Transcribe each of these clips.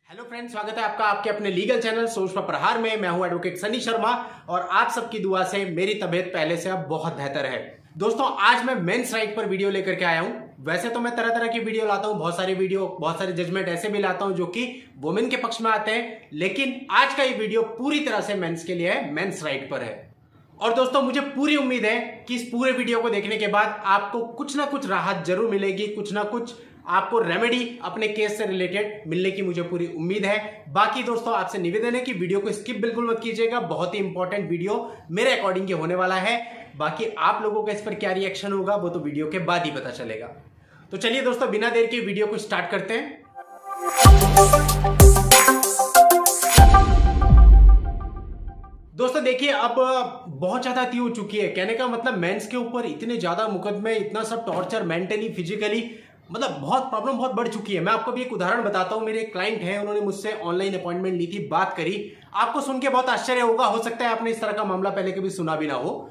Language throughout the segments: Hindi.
हेलो फ्रेंड्स, स्वागत है आपका आपके अपने लीगल चैनल सोच पर प्रहार में। मैं हूं एडवोकेट सनी शर्मा और आप सबकी दुआ से मेरी तबीयत पहले से अब बहुत बेहतर है। दोस्तों, आज मैं मेंस राइट पर वीडियो लेकर के आया हूं। वैसे तो मैं तरह तरह की वीडियो लाता हूं, बहुत सारे जजमेंट ऐसे भी लाता हूं जो कि वुमेन के पक्ष में आते हैं, लेकिन आज का ये वीडियो पूरी तरह से मेंस के लिए है, मेंस राइट पर है। और दोस्तों, मुझे पूरी उम्मीद है कि इस पूरे वीडियो को देखने के बाद आपको कुछ ना कुछ राहत जरूर मिलेगी, कुछ ना कुछ आपको रेमेडी अपने केस से रिलेटेड मिलने की मुझे पूरी उम्मीद है। बाकी दोस्तों, आपसे निवेदन है कि वीडियो को स्किप बिल्कुल मत कीजिएगा, बहुत ही इंपॉर्टेंट वीडियो मेरे अकॉर्डिंग होने वाला है। बाकी आप लोगों का इस पर क्या रिएक्शन होगा वो तो वीडियो के बाद ही पता चलेगा। तो चलिए दोस्तों, बिना देर के वीडियो को स्टार्ट करते हैं। दोस्तों देखिए, अब बहुत ज्यादा अति हो चुकी है। कहने का मतलब मेंस के ऊपर इतने ज्यादा मुकदमे, इतना सब टॉर्चर, मेंटली फिजिकली, मतलब बहुत प्रॉब्लम बहुत बढ़ चुकी है। मैं आपको भी एक उदाहरण बताता हूं। मेरे क्लाइंट हैं, उन्होंने मुझसे ऑनलाइन अपॉइंटमेंट ली थी, बात करी। आपको सुन के बहुत आश्चर्य होगा, हो सकता है आपने इस तरह का मामला पहले कभी सुना भी ना हो।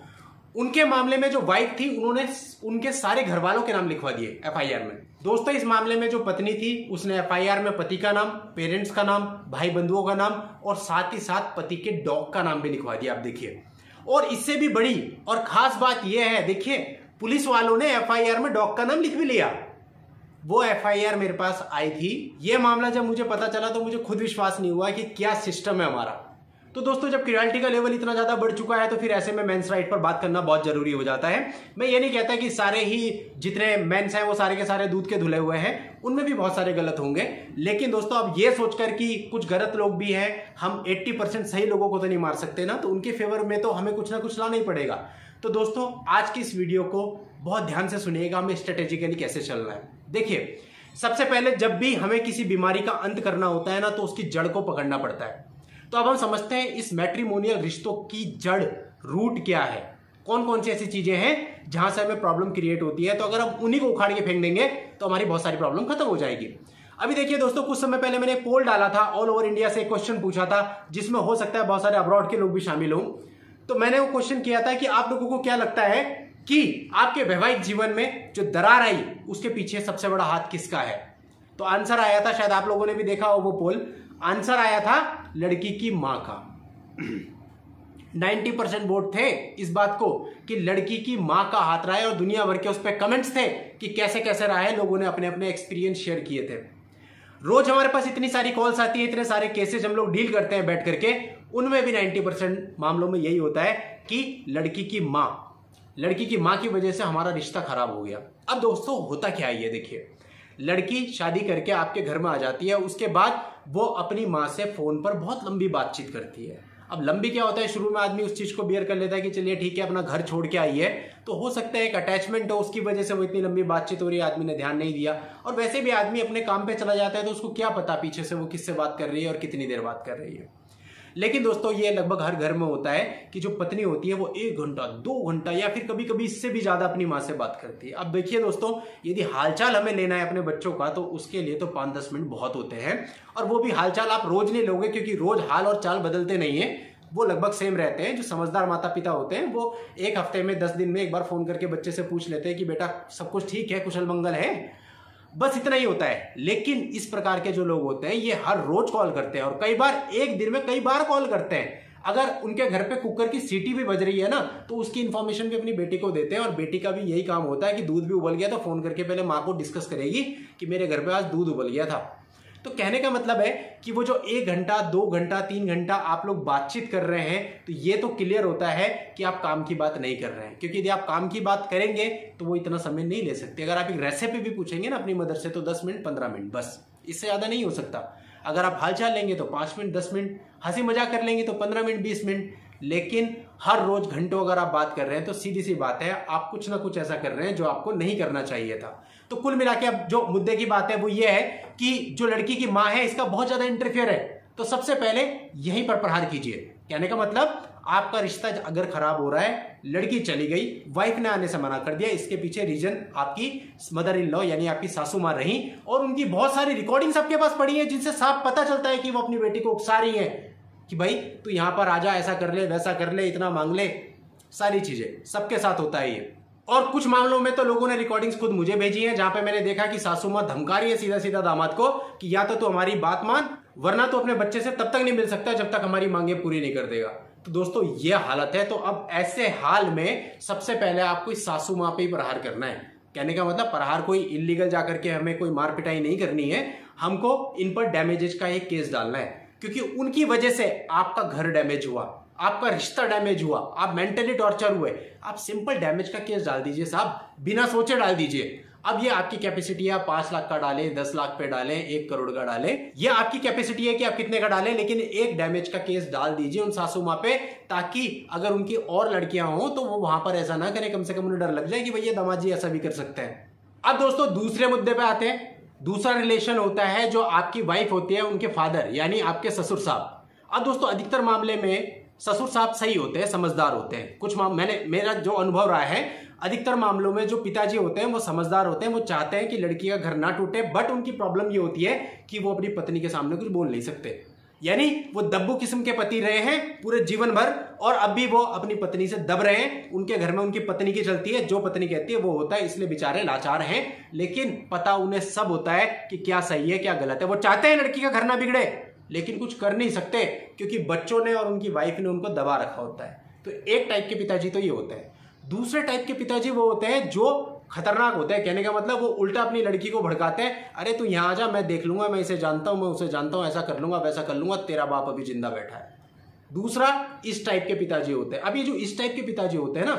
उनके मामले में जो वाइफ थी, उन्होंने उनके सारे घर वालों के नाम लिखवा दिए एफआईआर में। दोस्तों, इस मामले में जो पत्नी थी, उसने एफआईआर में पति का नाम, पेरेंट्स का नाम, भाई बंधुओं का नाम और साथ ही साथ पति के डॉग का नाम भी लिखवा दिया। आप देखिए, और इससे भी बड़ी और खास बात यह है, देखिए पुलिस वालों ने एफआईआर में डॉग का नाम लिख भी लिया। वो एफआईआर मेरे पास आई थी। ये मामला जब मुझे पता चला तो मुझे खुद विश्वास नहीं हुआ कि क्या सिस्टम है हमारा। तो दोस्तों, जब क्रिमिनलिटी का लेवल इतना ज्यादा बढ़ चुका है तो फिर ऐसे में मेंस राइट पर बात करना बहुत जरूरी हो जाता है। मैं ये नहीं कहता कि सारे ही जितने मेंस हैं वो सारे के सारे दूध के धुले हुए हैं, उनमें भी बहुत सारे गलत होंगे। लेकिन दोस्तों, अब ये सोचकर कि कुछ गलत लोग भी हैं, हम 80% सही लोगों को तो नहीं मार सकते ना, तो उनके फेवर में तो हमें कुछ ना कुछ लाना ही पड़ेगा। तो दोस्तों, आज की इस वीडियो को बहुत ध्यान से सुनिएगा, हमें स्ट्रेटेजिकली कैसे चलना है। देखिए, सबसे पहले जब भी हमें किसी बीमारी का अंत करना होता है ना, तो उसकी जड़ को पकड़ना पड़ता है। तो अब हम समझते हैं इस मैट्रिमोनियल रिश्तों की जड़, रूट क्या है, कौन कौन सी ऐसी चीजें हैं जहां से हमें प्रॉब्लम क्रिएट होती है। तो अगर हम उन्हीं को उखाड़ के फेंक देंगे तो हमारी बहुत सारी प्रॉब्लम खत्म हो जाएगी। अभी देखिए दोस्तों, कुछ समय पहले मैंने पोल डाला था, ऑल ओवर इंडिया से एक क्वेश्चन पूछा था, जिसमें हो सकता है बहुत सारे अब्रॉड के लोग भी शामिल हों। तो मैंने वो क्वेश्चन किया था कि आप लोगों को क्या लगता है कि आपके वैवाहिक जीवन में जो दरार आई, उसके पीछे सबसे बड़ा हाथ किसका है। तो आंसर आया था, शायद आप लोगों ने भी देखा हो वो पोल, आंसर आया था लड़की की मां का। 90% वोट थे इस बात को कि लड़की की मां का हाथ रहा है, और दुनिया भर के उस पर कमेंट्स थे कि कैसे कैसे रहा है। लोगों ने अपने अपने एक्सपीरियंस शेयर किए थे। रोज हमारे पास इतनी सारी कॉल्स आती है, इतने सारे केसेस हम लोग डील करते हैं बैठ करके, उनमें भी 90% मामलों में यही होता है कि लड़की की मां की वजह से हमारा रिश्ता खराब हो गया। अब दोस्तों, होता क्या है ये देखिए, लड़की शादी करके आपके घर में आ जाती है, उसके बाद वो अपनी मां से फोन पर बहुत लंबी बातचीत करती है। अब लंबी क्या होता है, शुरू में आदमी उस चीज को बियर कर लेता है कि चलिए ठीक है, अपना घर छोड़ के आई है, तो हो सकता है एक अटैचमेंट हो, उसकी वजह से वो इतनी लंबी बातचीत हो रही है, आदमी ने ध्यान नहीं दिया। और वैसे भी आदमी अपने काम पे चला जाता है, तो उसको क्या पता पीछे से वो किससे बात कर रही है और कितनी देर बात कर रही है। लेकिन दोस्तों, ये लगभग हर घर में होता है कि जो पत्नी होती है वो 1 घंटा 2 घंटा या फिर कभी कभी इससे भी ज्यादा अपनी मां से बात करती है। अब देखिए दोस्तों, यदि हालचाल हमें लेना है अपने बच्चों का, तो उसके लिए तो 5-10 मिनट बहुत होते हैं। और वो भी हालचाल आप रोज नहीं लोगे, क्योंकि रोज हाल और चाल बदलते नहीं है, वो लगभग सेम रहते हैं। जो समझदार माता पिता होते हैं वो एक हफ्ते में 10 दिन में एक बार फोन करके बच्चे से पूछ लेते हैं कि बेटा सब कुछ ठीक है, कुशल मंगल है, बस इतना ही होता है। लेकिन इस प्रकार के जो लोग होते हैं ये हर रोज कॉल करते हैं, और कई बार एक दिन में कई बार कॉल करते हैं। अगर उनके घर पे कुकर की सीटी भी बज रही है ना, तो उसकी इंफॉर्मेशन भी अपनी बेटी को देते हैं। और बेटी का भी यही काम होता है कि दूध भी उबल गया तो फोन करके पहले माँ को डिस्कस करेगी कि मेरे घर पे आज दूध उबल गया था। तो कहने का मतलब है कि वो जो 1 घंटा 2 घंटा 3 घंटा आप लोग बातचीत कर रहे हैं, तो ये तो क्लियर होता है कि आप काम की बात नहीं कर रहे हैं। क्योंकि यदि आप काम की बात करेंगे तो वो इतना समय नहीं ले सकते। अगर आप एक रेसिपी भी पूछेंगे ना अपनी मदर से, तो 10 मिनट 15 मिनट, बस इससे ज्यादा नहीं हो सकता। अगर आप हालचाल लेंगे तो 5 मिनट 10 मिनट, हंसी मजाक कर लेंगे तो 15 मिनट 20 मिनट। लेकिन हर रोज घंटों अगर आप बात कर रहे हैं, तो सीधी सी बात है, आप कुछ ना कुछ ऐसा कर रहे हैं जो आपको नहीं करना चाहिए था। तो कुल मिला के अब जो मुद्दे की बात है वो ये है कि जो लड़की की मां है, इसका बहुत ज्यादा इंटरफेयर है। तो सबसे पहले यहीं पर प्रहार कीजिए। कहने का मतलब, आपका रिश्ता अगर खराब हो रहा है, लड़की चली गई, वाइफ ने आने से मना कर दिया, इसके पीछे रीजन आपकी मदर इन लॉ यानी आपकी सासू मां रही। और उनकी बहुत सारी रिकॉर्डिंग्स आपके पास पड़ी है, जिनसे साफ पता चलता है कि वो अपनी बेटी को उकसा रही है कि भाई तू यहां पर आजा, ऐसा कर ले, वैसा कर ले, इतना मांग ले, सारी चीजें सबके साथ होता है ये। और कुछ मामलों में तो लोगों ने रिकॉर्डिंग्स खुद मुझे भेजी हैं, जहां पे मैंने देखा कि सासू मां धमका रही है सीधा सीधा दामाद को कि या तो तू हमारी बात मान, वरना तो अपने बच्चे से तब तक नहीं मिल सकता जब तक हमारी मांगे पूरी नहीं कर देगा। तो दोस्तों ये हालत है। तो अब ऐसे हाल में सबसे पहले आपको इस सासू मां पे ही प्रहार करना है। कहने का मतलब प्रहार कोई इलीगल जाकर के हमें कोई मार पिटाई नहीं करनी है, हमको इन पर डैमेजेस का एक केस डालना है, क्योंकि उनकी वजह से आपका घर डैमेज हुआ, आपका रिश्ता डैमेज हुआ, आप मेंटली टॉर्चर हुए। आप सिंपल डैमेज का केस डाल दीजिए साहब, बिना सोचे डाल दीजिए। अब ये आपकी कैपेसिटी है, 5 लाख का डालें, 10 लाख पे डालें, 1 करोड़ का डालें, ये आपकी कैपेसिटी है कि आप कितने का डालें, लेकिन एक डैमेज का केस डाल दीजिए उन सासू मां पे, ताकि अगर उनकी और लड़कियां हो तो वो वहां पर ऐसा ना करें, कम से कम उन्हें डर लग जाए कि भैया दामाद जी ऐसा भी कर सकते हैं। अब दोस्तों दूसरे मुद्दे पे आते हैं। दूसरा रिलेशन होता है जो आपकी वाइफ होती है उनके फादर यानी आपके ससुर साहब। अब दोस्तों अधिकतर मामले में ससुर साहब सही होते हैं, समझदार होते हैं। कुछ मेरा जो अनुभव रहा है, अधिकतर मामलों में जो पिताजी होते हैं वो समझदार होते हैं, वो चाहते हैं कि लड़की का घर ना टूटे, बट उनकी प्रॉब्लम ये होती है कि वो अपनी पत्नी के सामने कुछ बोल नहीं सकते। यानी वो दब्बू किस्म के पति रहे हैं पूरे जीवन भर, और अब भी वो अपनी पत्नी से दब रहे हैं। उनके घर में उनकी पत्नी की चलती है, जो पत्नी कहती है वो होता है, इसलिए बेचारे लाचार हैं। लेकिन पता उन्हें सब होता है कि क्या सही है क्या गलत है। वो चाहते हैं लड़की का घर ना बिगड़े, लेकिन कुछ कर नहीं सकते क्योंकि बच्चों ने और उनकी वाइफ ने उनको दबा रखा होता है। तो एक टाइप के पिताजी तो ये होते हैं। दूसरे टाइप के पिताजी वो होते हैं जो खतरनाक होते हैं। कहने का मतलब वो उल्टा अपनी लड़की को भड़काते हैं, अरे तू यहां आ जा, मैं देख लूंगा, मैं इसे जानता हूं, मैं उसे जानता हूं, ऐसा कर लूंगा वैसा कर लूंगा, तेरा बाप अभी जिंदा बैठा है। दूसरा इस टाइप के पिताजी होते हैं। अब ये जो इस टाइप के पिताजी होते हैं ना,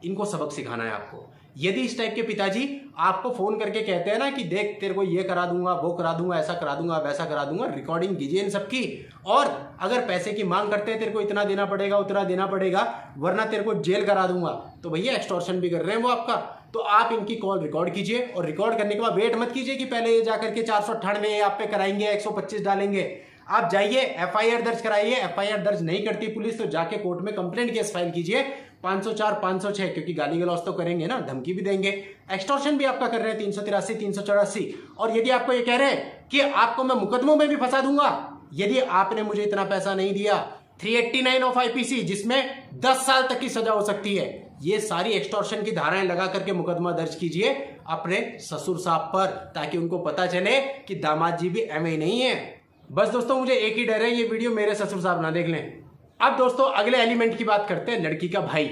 इनको सबक सिखाना है आपको। यदि इस टाइप के पिताजी आपको फोन करके कहते हैं ना कि देख तेरे को ये करा दूंगा, वो करा दूंगा, ऐसा करा दूंगा, वैसा करा दूंगा, रिकॉर्डिंग कीजिए इन सबकी, और अगर पैसे की मांग करते हैं तेरे को इतना देना पड़ेगा, उतना देना पड़ेगा, वरना तेरे को जेल करा दूंगा, तो भैया एक्सटॉर्शन भी कर रहे हैं वो आपका। तो आप इनकी कॉल रिकॉर्ड कीजिए, और रिकॉर्ड करने के बाद वेट मत कीजिए कि पहले ये जाकर के 498 आप पे कराएंगे, 125 डालेंगे। आप जाइए एफआईआर दर्ज कराइए। एफआईआर दर्ज नहीं करती पुलिस तो जाके कोर्ट में कंप्लेंट केस फाइल कीजिए 504 506, क्योंकि गाली गलौज तो करेंगे ना, धमकी भी देंगे। एक्सटॉर्शन भी आपका कर रहे हैं 383 384। और यदि आपको ये कह रहे हैं कि आपको मैं मुकदमों में भी फंसा दूंगा यदि आपने मुझे इतना पैसा नहीं दिया, 389 ऑफ आईपीसी जिसमें 10 साल तक की सजा हो सकती है, ये सारी एक्सटॉर्शन की धाराएं लगा करके मुकदमा दर्ज कीजिए अपने ससुर साहब पर, ताकि उनको पता चले कि दामाद जी भी एमए नहीं है। बस दोस्तों मुझे एक ही डर है, ये वीडियो मेरे ससुर साहब ना देख लें। अब दोस्तों अगले एलिमेंट की बात करते हैं, लड़की का भाई।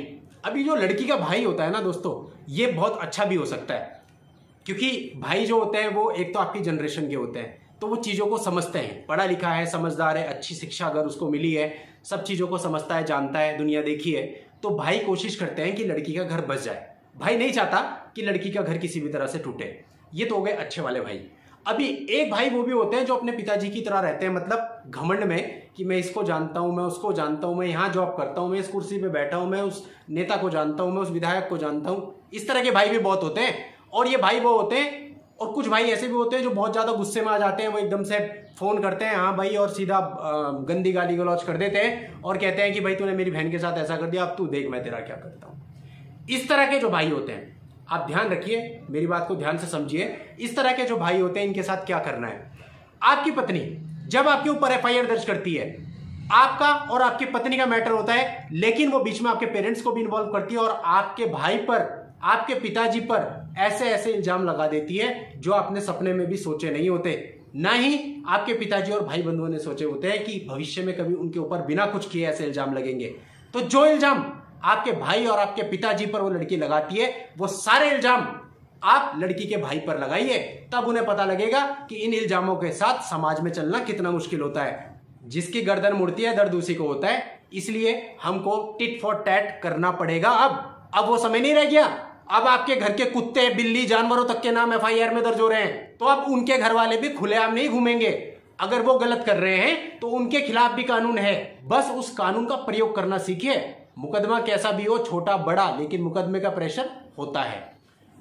अभी जो लड़की का भाई होता है ना दोस्तों, ये बहुत अच्छा भी हो सकता है, क्योंकि भाई जो होते हैं वो एक तो आपकी जनरेशन के होते हैं, तो वो चीज़ों को समझते हैं, पढ़ा लिखा है, समझदार है, अच्छी शिक्षा अगर उसको मिली है, सब चीज़ों को समझता है, जानता है, दुनिया देखी है, तो भाई कोशिश करते हैं कि लड़की का घर बच जाए। भाई नहीं चाहता कि लड़की का घर किसी भी तरह से टूटे। ये तो हो गए अच्छे वाले भाई। अभी एक भाई वो भी होते हैं जो अपने पिताजी की तरह रहते हैं, मतलब घमंड में कि मैं इसको जानता हूं, मैं उसको जानता हूं, मैं यहाँ जॉब करता हूं, मैं इस कुर्सी पे बैठा हूं, मैं उस नेता को जानता हूं, मैं उस विधायक को जानता हूं। इस तरह के भाई भी बहुत होते हैं। और ये भाई वो होते हैं, और कुछ भाई ऐसे भी होते हैं जो बहुत ज्यादा गुस्से में आ जाते हैं, वो एकदम से फोन करते हैं हाँ भाई, और सीधा गंदी गाली गलौज कर देते हैं और कहते हैं कि भाई तूने मेरी बहन के साथ ऐसा कर दिया, अब तू देख मैं तेरा क्या करता हूं। इस तरह के जो भाई होते हैं, आप ध्यान रखिए, मेरी बात को ध्यान से समझिए, इस तरह के जो भाई होते हैं इनके साथ क्या करना है। आपकी पत्नी जब आपके ऊपर एफआईआर दर्ज करती है, आपका और आपकी पत्नी का मैटर होता है, लेकिन वो बीच में आपके पेरेंट्स को भी इन्वॉल्व करती है और आपके भाई पर, आपके पिताजी पर ऐसे ऐसे इल्जाम लगा देती है जो आपने सपने में भी सोचे नहीं होते, ना ही आपके पिताजी और भाई बंधुओं ने सोचे होते हैं कि भविष्य में कभी उनके ऊपर बिना कुछ किए ऐसे इल्जाम लगेंगे। तो जो इल्जाम आपके भाई और आपके पिताजी पर वो लड़की लगाती है, वो सारे इल्जाम आप लड़की के भाई पर लगाइए, तब उन्हें पता लगेगा कि इन इल्जामों के साथ समाज में चलना कितना मुश्किल होता है। जिसकी गर्दन मुड़ती है दर्द उसी को होता है, इसलिए हमको टिट फॉर टैट करना पड़ेगा। अब वो समय नहीं रह गया। अब आपके घर के कुत्ते, बिल्ली, जानवरों तक के नाम एफआईआर में दर्ज हो रहे हैं, तो अब उनके घर वाले भी खुलेआम नहीं घूमेंगे। अगर वो गलत कर रहे हैं तो उनके खिलाफ भी कानून है, बस उस कानून का प्रयोग करना सीखिए। मुकदमा कैसा भी हो, छोटा बड़ा, लेकिन मुकदमे का प्रेशर होता है।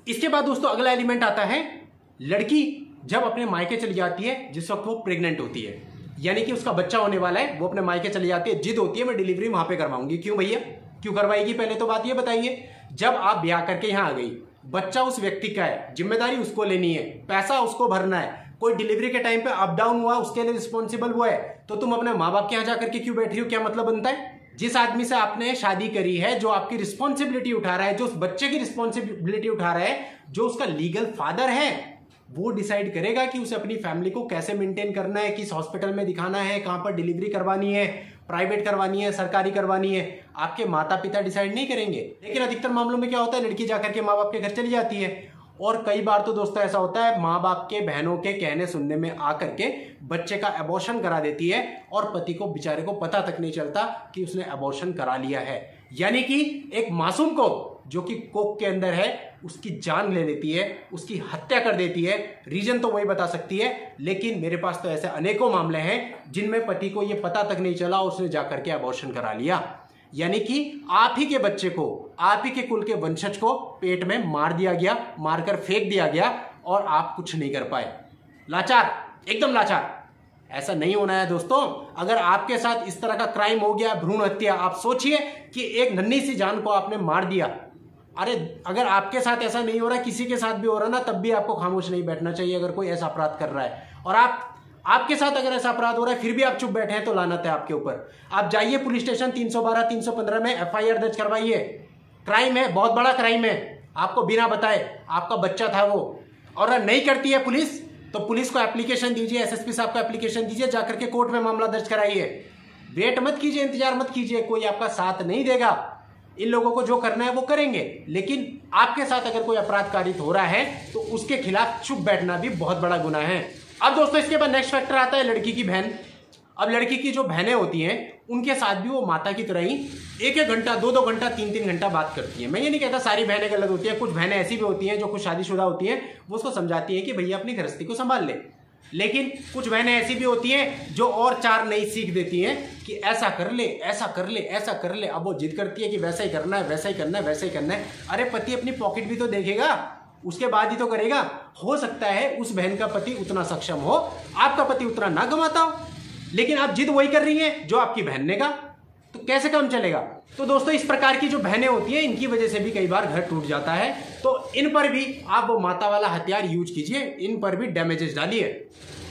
इसके बाद दोस्तों अगला एलिमेंट आता है, लड़की जब अपने मायके चली जाती है, जिस वक्त वो प्रेग्नेंट होती है, यानी कि उसका बच्चा होने वाला है, वो अपने मायके चली जाती है, जिद होती है मैं डिलीवरी वहां पे करवाऊंगी। क्यों भैया, क्यों करवाएगी? पहले तो बात ये बताइए। जब आप ब्याह करके यहां आ गई, बच्चा उस व्यक्ति का है, जिम्मेदारी उसको लेनी है, पैसा उसको भरना है, कोई डिलीवरी के टाइम पे अप डाउन हुआ उसके लिए रिस्पॉन्सिबल वो है, तो तुम अपने माँ बाप के यहाँ जाकर के क्यों बैठ रही हो? क्या मतलब बनता है? जिस आदमी से आपने शादी करी है, जो आपकी रिस्पॉन्सिबिलिटी उठा रहा है, जो उस बच्चे की रिस्पॉन्सिबिलिटी उठा रहा है, जो उसका लीगल फादर है, वो डिसाइड करेगा कि उसे अपनी फैमिली को कैसे मेंटेन करना है, किस हॉस्पिटल में दिखाना है, कहां पर डिलीवरी करवानी है, प्राइवेट करवानी है, सरकारी करवानी है। आपके माता पिता डिसाइड नहीं करेंगे। लेकिन अधिकतर मामलों में क्या होता है, लड़की जाकर के माँ बाप के घर चली जाती है, और कई बार तो दोस्तों ऐसा होता है माँ बाप के बहनों के कहने सुनने में आकर के बच्चे का अबॉर्शन करा देती है, और पति को बेचारे को पता तक नहीं चलता कि उसने अबॉर्शन करा लिया है। यानी कि एक मासूम को जो कि कोख के अंदर है, उसकी जान ले लेती है, उसकी हत्या कर देती है। रीजन तो वही बता सकती है, लेकिन मेरे पास तो ऐसे अनेकों मामले हैं जिनमें पति को यह पता तक नहीं चला, उसने जाकर के अबॉर्शन करा लिया। यानी कि आप ही के बच्चे को, आप ही के कुल के वंशज को पेट में मार दिया गया, मारकर फेंक दिया गया, और आप कुछ नहीं कर पाए। लाचार, एकदम लाचार। ऐसा नहीं होना है दोस्तों। अगर आपके साथ इस तरह का क्राइम हो गया, भ्रूण हत्या, आप सोचिए कि एक नन्ही सी जान को आपने मार दिया। अरे अगर आपके साथ ऐसा नहीं हो रहा, किसी के साथ भी हो रहा ना, तब भी आपको खामोश नहीं बैठना चाहिए। अगर कोई ऐसा अपराध कर रहा है और आपके साथ अगर ऐसा अपराध हो रहा है फिर भी आप चुप बैठे हैं, तो लानत है आपके ऊपर। आप जाइए पुलिस स्टेशन 312, 315 में FIR दर्ज करवाइए। क्राइम है, बहुत बड़ा क्राइम है। आपको बिना बताए आपका बच्चा था वो, और नहीं करती है पुलिस, तो पुलिस को एप्लीकेशन दीजिए, SSP साहब को एप्लीकेशन दीजिए, जाकर के कोर्ट में मामला दर्ज कराइए। वेट मत कीजिए, इंतजार मत कीजिए, कोई आपका साथ नहीं देगा। इन लोगों को जो करना है वो करेंगे, लेकिन आपके साथ अगर कोई अपराध कारित हो रहा है तो उसके खिलाफ चुप बैठना भी बहुत बड़ा गुनाह है। अब दोस्तों इसके बाद नेक्स्ट फैक्टर आता है लड़की की बहन। अब लड़की की जो बहनें होती हैं, उनके साथ भी वो माता की तरह ही 1-1 घंटा, 2-2 घंटा, 3-3 घंटा बात करती हैं। मैं ये नहीं कहता सारी बहनें गलत होती हैं, कुछ बहनें ऐसी भी होती हैं जो कुछ शादीशुदा होती हैं, वो उसको समझाती हैं कि भैया अपनी गृहस्थी को संभाल ले। लेकिन कुछ बहनें ऐसी भी होती हैं जो और 4 नई सीख देती हैं कि ऐसा कर ले, ऐसा कर ले, ऐसा कर ले। अब वो जिद करती है कि वैसा ही करना है, वैसा ही करना है, वैसा ही करना है। अरे पति अपनी पॉकेट भी तो देखेगा, उसके बाद ही तो करेगा। हो सकता है उस बहन का पति उतना सक्षम हो, आपका पति उतना ना कमाता हो, लेकिन आप जिद वही कर रही हैं जो आपकी बहन ने कहा, तो कैसे काम चलेगा। तो दोस्तों इस प्रकार की जो बहनें होती हैं, इनकी वजह से भी कई बार घर टूट जाता है। तो इन पर भी आप वो माता वाला हथियार यूज कीजिए, इन पर भी डैमेजेस डालिए।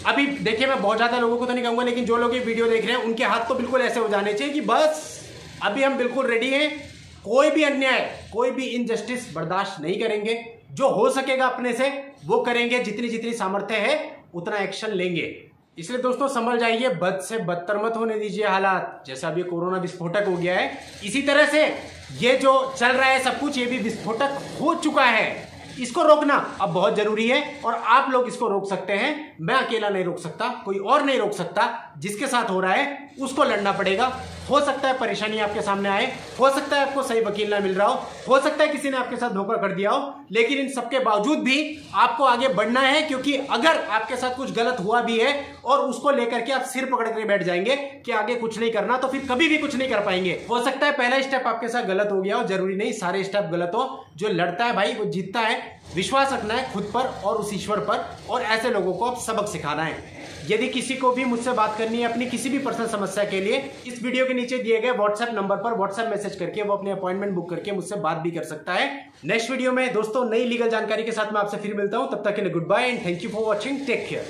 अभी देखिए, मैं बहुत ज्यादा लोगों को तो नहीं कहूंगा, लेकिन जो लोग ये वीडियो देख रहे हैं उनके हाथ तो बिल्कुल ऐसे हो जाने चाहिए कि बस अभी हम बिल्कुल रेडी हैं, कोई भी अन्याय, कोई भी इनजस्टिस बर्दाश्त नहीं करेंगे। जो हो सकेगा अपने से वो करेंगे, जितनी जितनी सामर्थ्य है उतना एक्शन लेंगे। इसलिए दोस्तों संभल जाइए, बद से बदतर मत होने दीजिए हालात। जैसा अभी कोरोना विस्फोटक हो गया है, इसी तरह से ये जो चल रहा है सब कुछ, ये भी विस्फोटक हो चुका है। इसको रोकना अब बहुत जरूरी है, और आप लोग इसको रोक सकते हैं। मैं अकेला नहीं रोक सकता, कोई और नहीं रोक सकता। जिसके साथ हो रहा है उसको लड़ना पड़ेगा। हो सकता है परेशानी आपके सामने आए, हो सकता है आपको सही वकील ना मिल रहा हो सकता है किसी ने आपके साथ धोखा कर दिया हो, लेकिन इन सबके बावजूद भी आपको आगे बढ़ना है। क्योंकि अगर आपके साथ कुछ गलत हुआ भी है और उसको लेकर के आप सिर पकड़ कर बैठ जाएंगे कि आगे कुछ नहीं करना, तो फिर कभी भी कुछ नहीं कर पाएंगे। हो सकता है पहला स्टेप आपके साथ गलत हो गया हो, जरूरी नहीं सारे स्टेप गलत हो। जो लड़ता है भाई वो जीतता है। विश्वास रखना है खुद पर और उस ईश्वर पर, और ऐसे लोगों को अब सबक सिखाना है। यदि किसी को भी मुझसे बात करनी है अपनी किसी भी पर्सनल समस्या के लिए, इस वीडियो के नीचे दिए गए व्हाट्सएप नंबर पर व्हाट्सएप मैसेज करके वो अपनी अपॉइंटमेंट बुक करके मुझसे बात भी कर सकता है। नेक्स्ट वीडियो में दोस्तों नई लीगल जानकारी के साथ मैं आपसे फिर मिलता हूं। तब तक के लिए goodbye and thank you for watching. Take care.